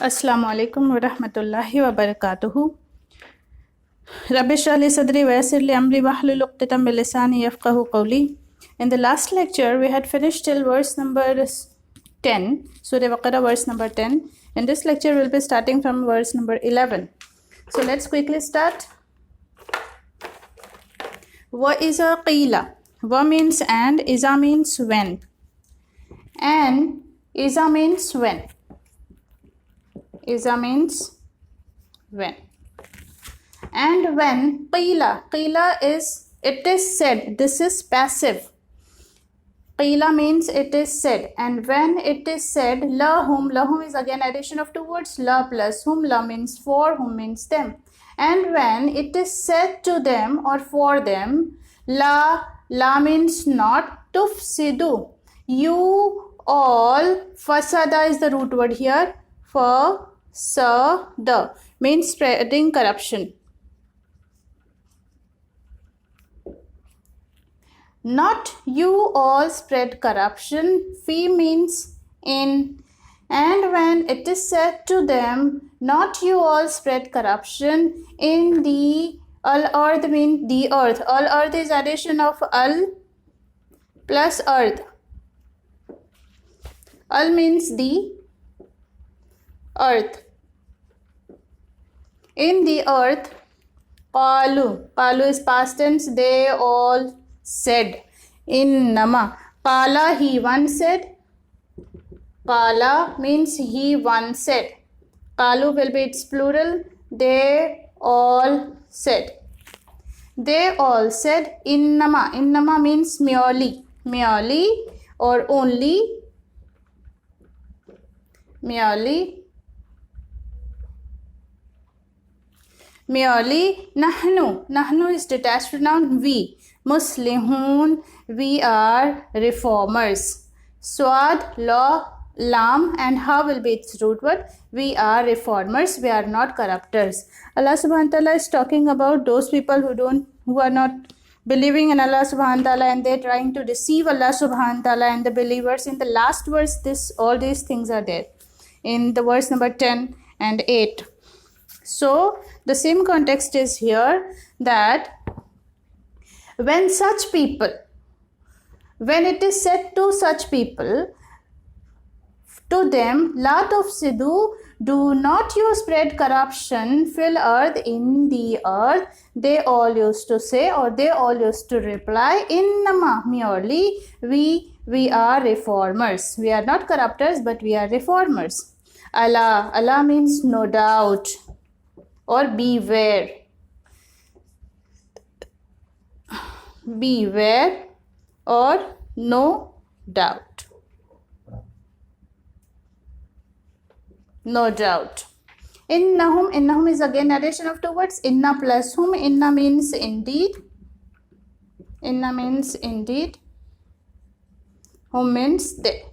अस्सलामु अलैकुम वरहमतुल्लाहि वबरकातुहू। रब्बि इश्रह ली सदरी वयस्सिर ली अमरी वाहलुल उक़्दतम मिन लिसानी यफ़क़हू क़ौली. In the last lecture, we had finished till verse number 10, Surah Baqarah, verse number 10. In this lecture, we'll be starting from verse number 11. So let's quickly start. Wa iza qila. Wa means and, iza means when. And iza means when. Iza means when. And when qila is it is said. This is passive. Qila means it is said, and when it is said, lahum is again addition of two words, la plus hum. La means for, hum means them. And when it is said to them or for them, la means not, tufsidu. You all, fasada is the root word here, fasada means spreading corruption. Not you all spread corruption, fi means in. And when it is said to them, not you all spread corruption in the al-earth means the earth. Al-earth is addition of al plus earth. Al means the earth. In the earth, qalu is past tense, they all said. Innama, qala he once said. Qala means he once said. Qalu will be its plural. They all said. They all said. Innama means merely or only. Merely nahnu is detached pronoun we. Muslihun, we are reformers. Swad, law, lam and ha will be its root word. We are reformers, we are not corruptors. Allah subhanahu wa ta'ala is talking about those people who are not believing in Allah subhanahu wa ta'ala, and they are trying to deceive Allah subhanahu wa ta'ala and the believers. In the last verse, all these things are there in the verse number 10 and 8. So the same context is here, that when it is said to such people, to them, la tufsidu, do not you spread corruption, fil earth, in the earth, they all used to say, or they all used to reply, innama, merely, we are reformers. We are not corruptors, but we are reformers. Allah means no doubt or beware. Beware or no doubt. No doubt. Innahum is again addition of two words. Inna plus hum. Inna means indeed. Inna means indeed. Hum means they.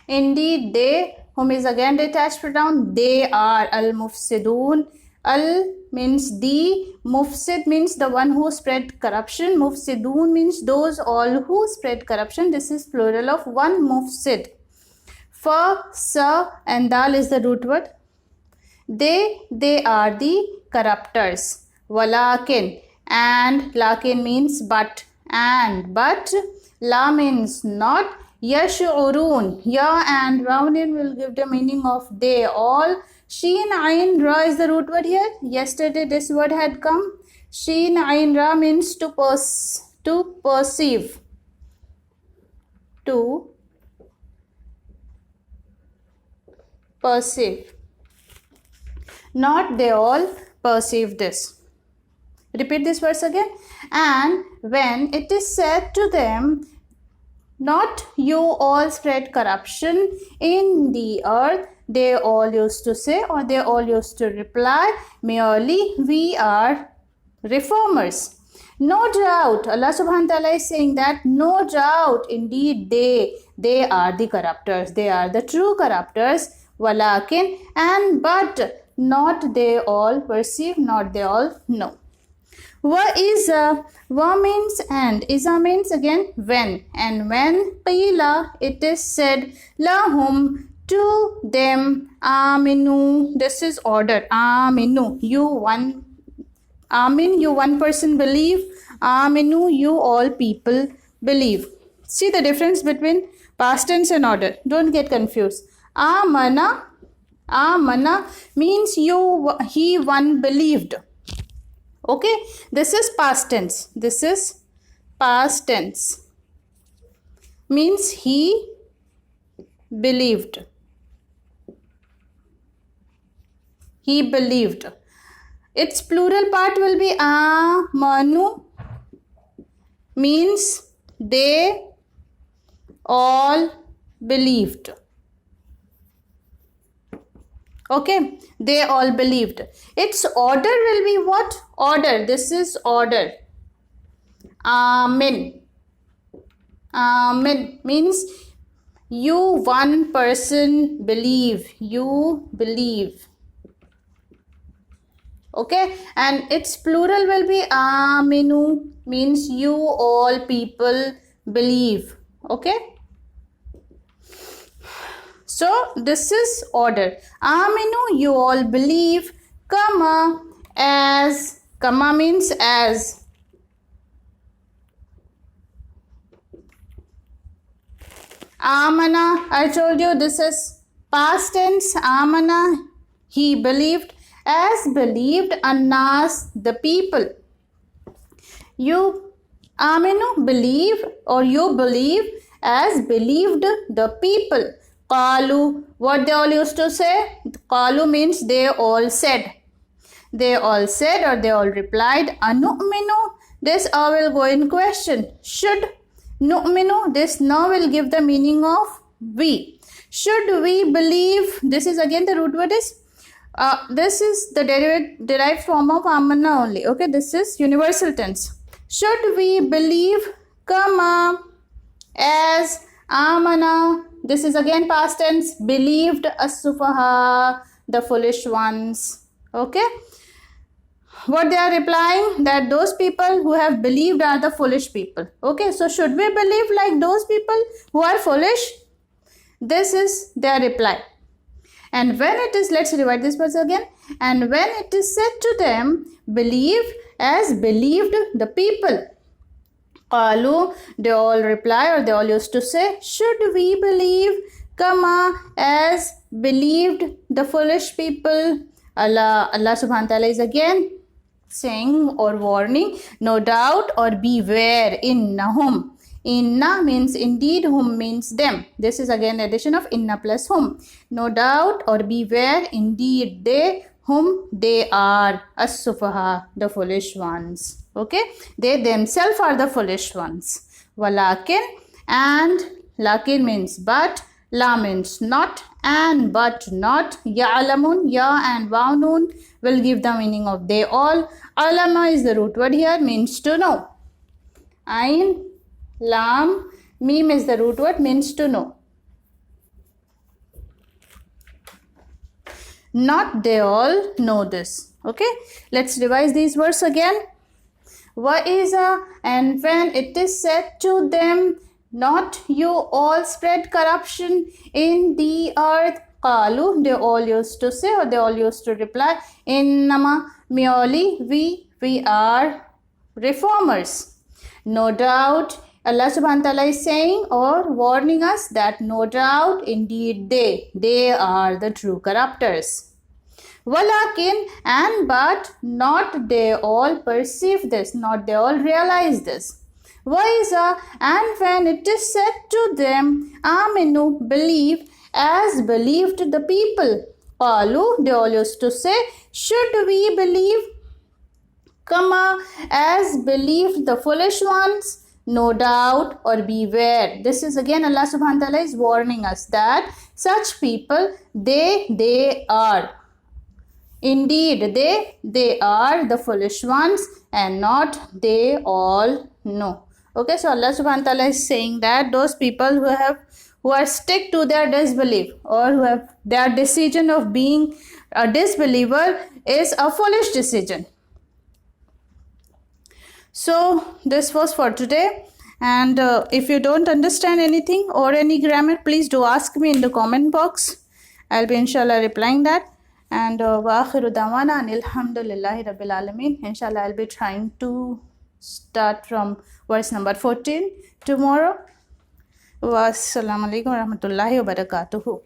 Indeed they. Hum is again detached pronoun. They are al-mufsidun. Al means the, mufsid means the one who spread corruption, mufsidun means those all who spread corruption. This is plural of one mufsid. Fa, sa and dal is the root word. They are the corruptors. Walakin, and lakin means but, and but, la means not, yash'urun, ya and raunin will give the meaning of they all. Sheen ayn ra is the root word here. Yesterday this word had come. Sheen ayn ra means to perceive. To perceive. Not they all perceive this. Repeat this verse again. And when it is said to them, not you all spread corruption in the earth, they all used to say, or they all used to reply, merely we are reformers. No doubt, Allah subhanahu wa ta'ala is saying that no doubt, indeed they are the corruptors, they are the true corruptors. Walakin, and but, not they all perceive, not they all know. Wa means and, iza means again when, and when qila it is said, lahum to them, aminu, this is order, aminu, you one, amin, you one person believe, aminu, you all people believe. See the difference between past tense and order, don't get confused. Amana means he one believed. Okay, this is past tense. This is past tense. Means he believed. He believed. Its plural part will be amanu. Means they all believed. Okay, they all believed. Its order will be what? Order. This is order. Amin. Amin means you one person believe. You believe. Okay, and its plural will be aminu, means you all people believe. Okay. So this is order. Aminu, you all believe. Kama, as. Kama means as. Amana, I told you this is past tense. Amana, he believed. As believed, annas, the people. You, aminu, believe, or you believe, as believed the people. Qalu, what they all used to say? Qalu means they all said. They all said or they all replied. Anu'minu, this I will go in question. Should. Nu'minu, this now will give the meaning of we. Should we believe? This is again the root word is. This is the derived form of amana only. Okay, this is universal tense. Should we believe? Kama, as, amana. This is again past tense. Believed, as-sufaha, the foolish ones. Okay. What they are replying? That those people who have believed are the foolish people. Okay. So should we believe like those people who are foolish? This is their reply. And when it is, let's revise this verse again. And when it is said to them, believe as believed the people. Qalu, they all reply or they all used to say, should we believe? Kama, as believed the foolish people. Allah subhanahu wa ta'ala is again saying or warning, no doubt or beware, innahum. Inna means indeed, hum means them. This is again addition of inna plus hum. No doubt or beware, indeed they, whom they are, as-sufaha, the foolish ones. Okay, they themselves are the foolish ones. Walakin, and lakin means but, la means not, and but not. Ya'lamun, ya and waw nun will give the meaning of they all. Alama is the root word here, means to know. Ain, lam, mim is the root word, means to know. Not they all know this. Okay, let's revise these words again. Wa'iza, and when it is said to them, not you all spread corruption in the earth. Qalu, they all used to say or they all used to reply, innama, merely we are reformers. No doubt, Allah subhanahu wa ta'ala is saying or warning us that no doubt indeed they are the true corruptors. Walakin, and but not they all perceive this, not they all realize this. Wa'iza, and when it is said to them, aminu, believe, as believed the people. Qalu, they all used to say, should we believe? Kama, as believed the foolish ones. No doubt or beware. This is again Allah subhanahu wa ta'ala is warning us that such people, they are. Indeed, they are the foolish ones and not they all know. Okay, so Allah subhanahu wa ta'ala is saying that those people who are stick to their disbelief or who have their decision of being a disbeliever is a foolish decision. So this was for today, and if you don't understand anything or any grammar, please do ask me in the comment box. I'll be inshallah replying that. And wa akhiru dawana alhamdulillahi rabbil alamin. Inshallah I'll be trying to start from verse number 14 tomorrow. Wassalamu alaikum warahmatullahi wabarakatuhu.